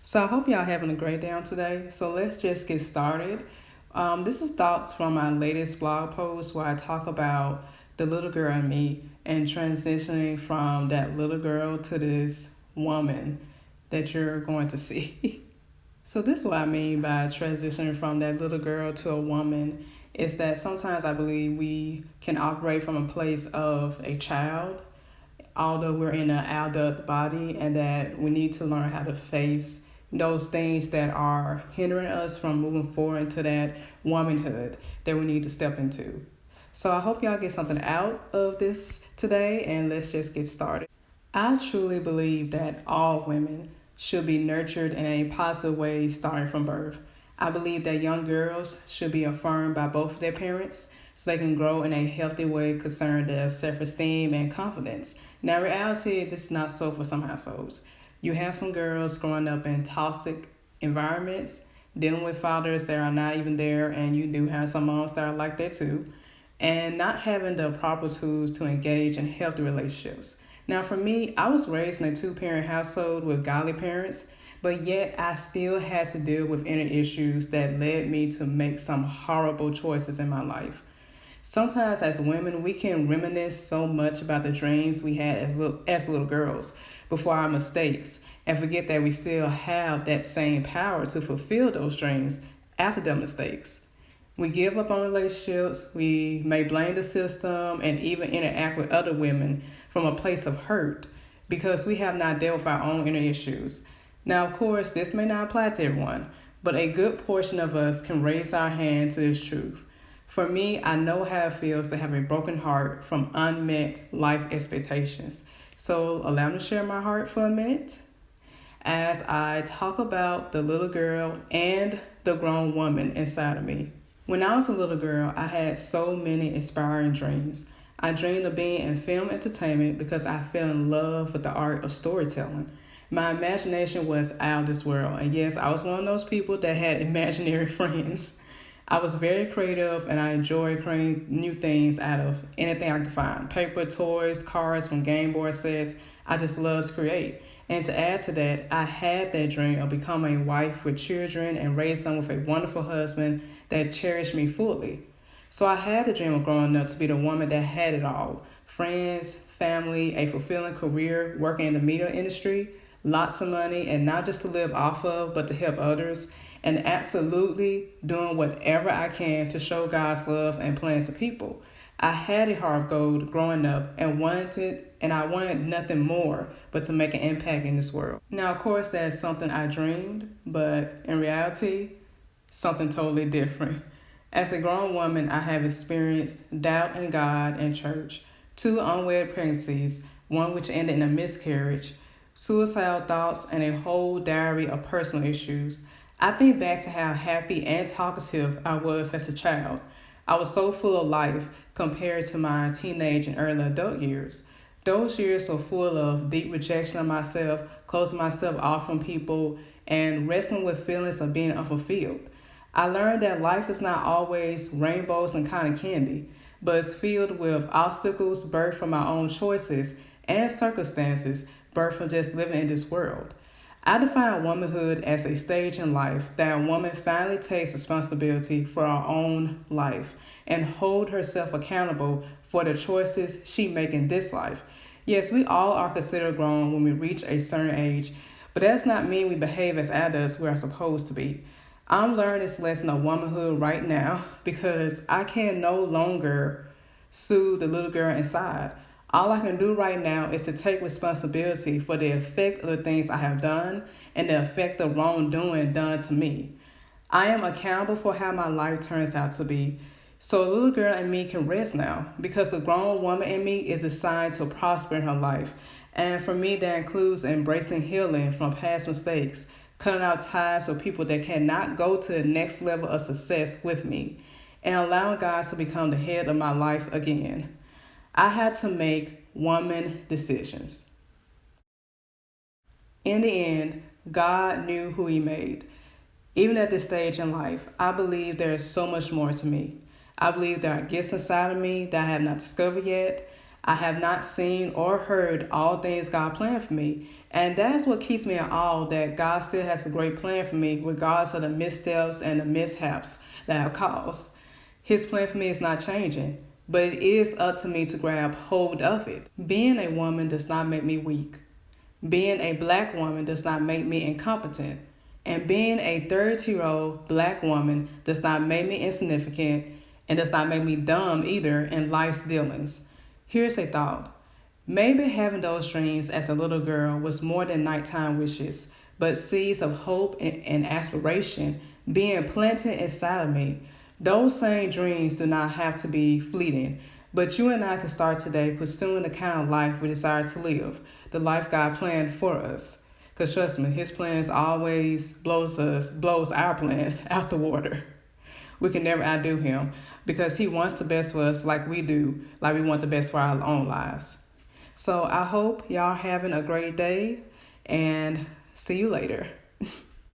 So I hope y'all having a great day on today. So let's just get started. This is thoughts from my latest blog post where I talk about the little girl in me and transitioning from that little girl to this woman that you're going to see. So this is what I mean by transitioning from that little girl to a woman is that sometimes I believe we can operate from a place of a child, although we're in an adult body, and that we need to learn how to face those things that are hindering us from moving forward into that womanhood that we need to step into. So I hope y'all get something out of this today, and let's just get started. I truly believe that all women should be nurtured in a positive way starting from birth. I believe that young girls should be affirmed by both of their parents so they can grow in a healthy way concerning their self-esteem and confidence. Now, in reality, this is not so for some households. You have some girls growing up in toxic environments, dealing with fathers that are not even there, and you do have some moms that are like that too, and not having the proper tools to engage in healthy relationships. Now, for me, I was raised in a two-parent household with godly parents, but yet I still had to deal with inner issues that led me to make some horrible choices in my life. Sometimes, as women, we can reminisce so much about the dreams we had as little girls before our mistakes and forget that we still have that same power to fulfill those dreams after the mistakes. We give up on relationships, we may blame the system, and even interact with other women from a place of hurt because we have not dealt with our own inner issues. Now, of course, this may not apply to everyone, but a good portion of us can raise our hand to this truth. For me, I know how it feels to have a broken heart from unmet life expectations. So allow me to share my heart for a minute as I talk about the little girl and the grown woman inside of me. When I was a little girl, I had so many inspiring dreams. I dreamed of being in film entertainment because I fell in love with the art of storytelling. My imagination was out of this world, and yes, I was one of those people that had imaginary friends. I was very creative and I enjoyed creating new things out of anything I could find. Paper, toys, cars from Game Boy sets. I just love to create. And to add to that, I had that dream of becoming a wife with children and raise them with a wonderful husband that cherished me fully. So I had the dream of growing up to be the woman that had it all. Friends, family, a fulfilling career, working in the media industry, lots of money, and not just to live off of, but to help others, and absolutely doing whatever I can to show God's love and plans to people. I had a heart of gold growing up and I wanted nothing more but to make an impact in this world. Now, of course, that's something I dreamed, but in reality, something totally different. As a grown woman, I have experienced doubt in God and church, 2 unwed pregnancies, one which ended in a miscarriage, suicidal thoughts, and a whole diary of personal issues. I think back to how happy and talkative I was as a child. I was so full of life compared to my teenage and early adult years. Those years were full of deep rejection of myself, closing myself off from people, and wrestling with feelings of being unfulfilled. I learned that life is not always rainbows and cotton candy, but it's filled with obstacles birthed from our own choices and circumstances birthed from just living in this world. I define womanhood as a stage in life that a woman finally takes responsibility for her own life and hold herself accountable for the choices she makes in this life. Yes, we all are considered grown when we reach a certain age, but that does not mean we behave as adults we are supposed to be. I'm learning this lesson of womanhood right now because I can no longer soothe the little girl inside. All I can do right now is to take responsibility for the effect of the things I have done and the effect of wrongdoing done to me. I am accountable for how my life turns out to be. So the little girl in me can rest now because the grown woman in me is assigned to prosper in her life. And for me, that includes embracing healing from past mistakes, cutting out ties with people that cannot go to the next level of success with me, and allowing God to become the head of my life again. I had to make woman decisions. In the end, God knew who He made. Even at this stage in life, I believe there is so much more to me. I believe there are gifts inside of me that I have not discovered yet. I have not seen or heard all things God planned for me. And that's what keeps me in awe, that God still has a great plan for me, regardless of the missteps and the mishaps that I've caused. His plan for me is not changing, but it is up to me to grab hold of it. Being a woman does not make me weak. Being a black woman does not make me incompetent. And being a 30-year-old black woman does not make me insignificant and does not make me dumb either in life's dealings. Here's a thought. Maybe having those dreams as a little girl was more than nighttime wishes, but seeds of hope and aspiration being planted inside of me. Those same dreams do not have to be fleeting, but you and I can start today pursuing the kind of life we desire to live, the life God planned for us. Because trust me, His plans always blows our plans out the water. We can never outdo Him because He wants the best for us like we do, like we want the best for our own lives. So I hope y'all having a great day and see you later.